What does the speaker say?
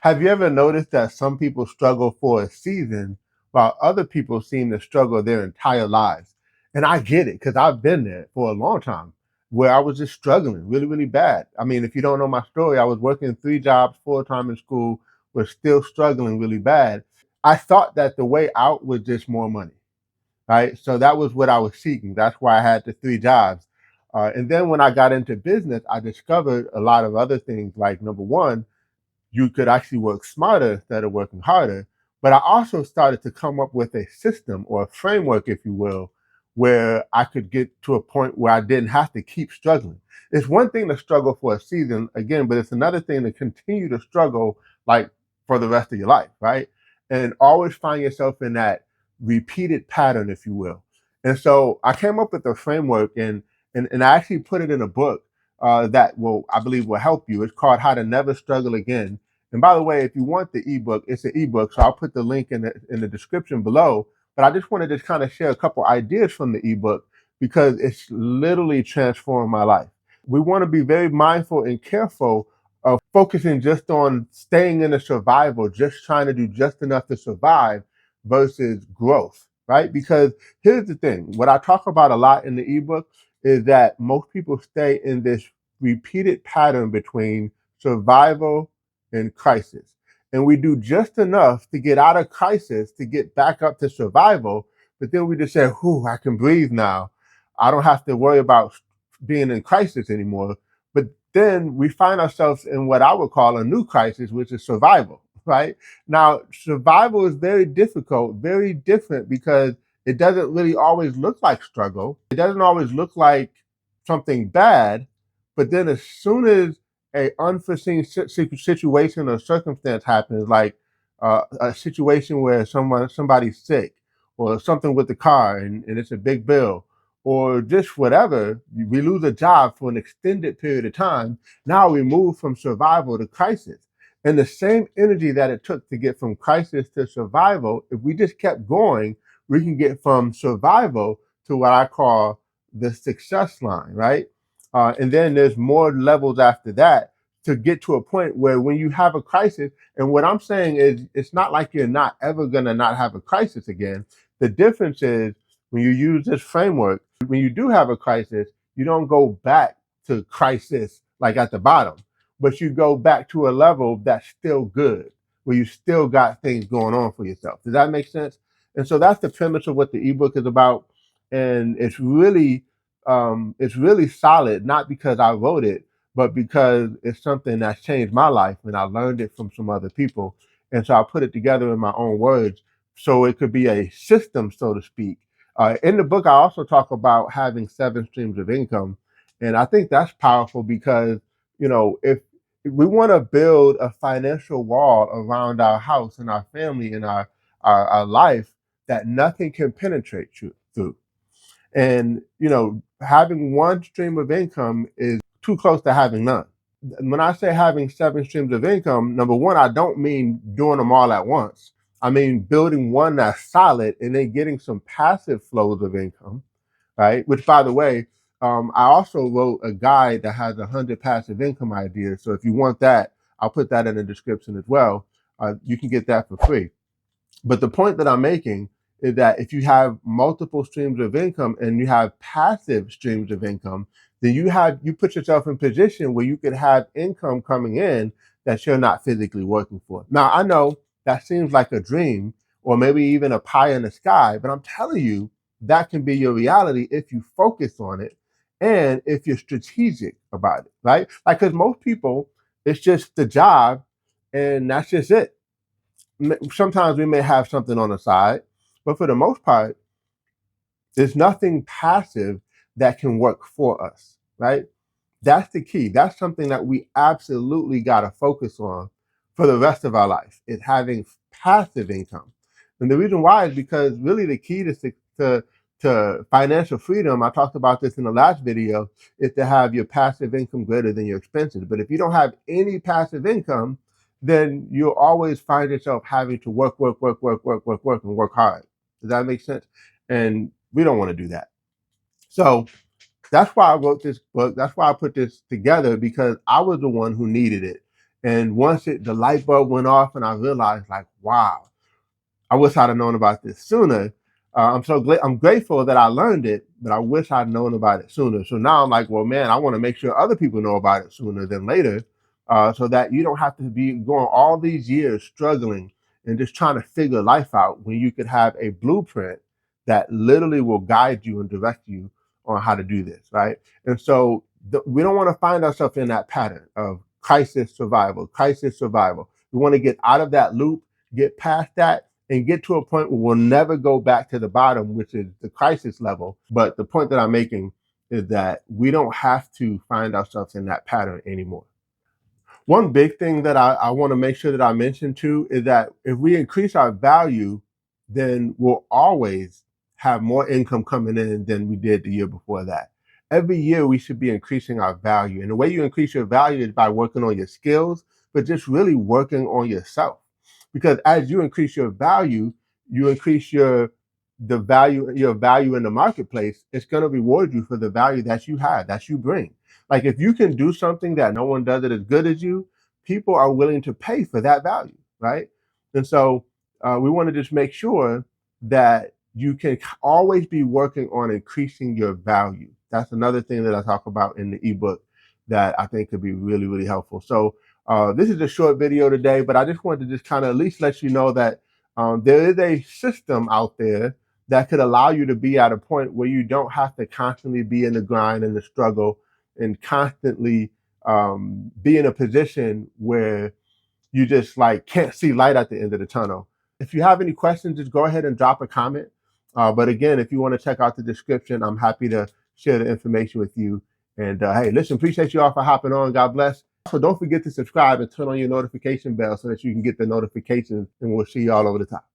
Have you ever noticed that some people struggle for a season while other people seem to struggle their entire lives? And I get it because I've been there for a long time where I was just struggling really, really bad. I mean, if you don't know my story, I was working 3 jobs full time in school, was still struggling really bad. I thought that the way out was just more money, right? So that was what I was seeking. That's why I had the 3 jobs. And then when I got into business, I discovered a lot of other things like number one, you could actually work smarter instead of working harder. But I also started to come up with a system or a framework, if you will, where I could get to a point where I didn't have to keep struggling. It's one thing to struggle for a season again, but it's another thing to continue to struggle like for the rest of your life, right? And always find yourself in that repeated pattern, if you will. And so I came up with a framework and I actually put it in a book that will, I believe, will help you. It's called How to Never Struggle Again. And by the way, if you want the ebook, it's an ebook, so I'll put the link in the description below. But I just wanted to kind of share a couple ideas from the ebook because it's literally transformed my life. We want to be very mindful and careful of focusing just on staying in the survival, just trying to do just enough to survive versus growth, right? Because here's the thing, what I talk about a lot in the ebook is that most people stay in this repeated pattern between survival and crisis. And we do just enough to get out of crisis to get back up to survival. But then we just say, whew, I can breathe now. I don't have to worry about being in crisis anymore. But then we find ourselves in what I would call a new crisis, which is survival, right? Now, survival is very difficult, very different because it doesn't really always look like struggle. It doesn't always look like something bad. But then as soon as a unforeseen situation or circumstance happens, like a situation where somebody's sick or something with the car and it's a big bill or just whatever, we lose a job for an extended period of time. Now we move from survival to crisis. And the same energy that it took to get from crisis to survival, if we just kept going, we can get from survival to what I call the success line, right? And then there's more levels after that to get to a point where when you have a crisis, and what I'm saying is it's not like you're not ever going to not have a crisis again. The difference is when you use this framework, when you do have a crisis, you don't go back to crisis like at the bottom, but you go back to a level that's still good, where you still got things going on for yourself. Does that make sense? And so that's the premise of what the ebook is about. And it's really solid, not because I wrote it, but because it's something that's changed my life and I learned it from some other people. And so I put it together in my own words so it could be a system, so to speak. In the book, I also talk about having 7 streams of income. And I think that's powerful because, if we want to build a financial wall around our house and our family and our life that nothing can penetrate through. And, having one stream of income is too close to having none. When I say having 7 streams of income, number one, I don't mean doing them all at once. I mean building one that's solid and then getting some passive flows of income, right? Which, by the way, I also wrote a guide that has 100 passive income ideas. So if you want that, I'll put that in the description as well. You can get that for free. But the point that I'm making is that if you have multiple streams of income and you have passive streams of income, then you put yourself in position where you could have income coming in that you're not physically working for. Now, I know that seems like a dream or maybe even a pie in the sky, but I'm telling you that can be your reality if you focus on it and if you're strategic about it, right? Like, because most people, it's just the job and that's just it. Sometimes we may have something on the side, but for the most part, there's nothing passive that can work for us, right? That's the key. That's something that we absolutely got to focus on for the rest of our life, is having passive income. And the reason why is because really the key to financial freedom, I talked about this in the last video, is to have your passive income greater than your expenses. But if you don't have any passive income, then you'll always find yourself having to work, and work hard. Does that make sense? And we don't want to do that. So that's why I wrote this book. That's why I put this together, because I was the one who needed it. And once the light bulb went off and I realized like, wow, I wish I'd have known about this sooner. I'm so glad. I'm grateful that I learned it, but I wish I'd known about it sooner. So now I'm like, well, man, I want to make sure other people know about it sooner than later, so that you don't have to be going all these years struggling and just trying to figure life out when you could have a blueprint that literally will guide you and direct you on how to do this, right? And so we don't want to find ourselves in that pattern of crisis survival, crisis survival. We want to get out of that loop, get past that, and get to a point where we'll never go back to the bottom, which is the crisis level. But the point that I'm making is that we don't have to find ourselves in that pattern anymore. One big thing that I want to make sure that I mention too is that if we increase our value, then we'll always have more income coming in than we did the year before that. Every year we should be increasing our value. And the way you increase your value is by working on your skills, but just really working on yourself. Because as you increase your value, you increase your value in the marketplace. It's going to reward you for the value that you have, that you bring. Like if you can do something that no one does it as good as you, people are willing to pay for that value, right? And so we want to just make sure that you can always be working on increasing your value. That's another thing that I talk about in the ebook that I think could be really, really helpful. So this is a short video today, but I just wanted to just kind of at least let you know that there is a system out there that could allow you to be at a point where you don't have to constantly be in the grind and the struggle and constantly be in a position where you just like can't see light at the end of the tunnel. If you have any questions, just go ahead and drop a comment. But again, if you want to check out the description, I'm happy to share the information with you. And hey, listen, appreciate you all for hopping on. God bless. So don't forget to subscribe and turn on your notification bell so that you can get the notifications, and we'll see you all over the top.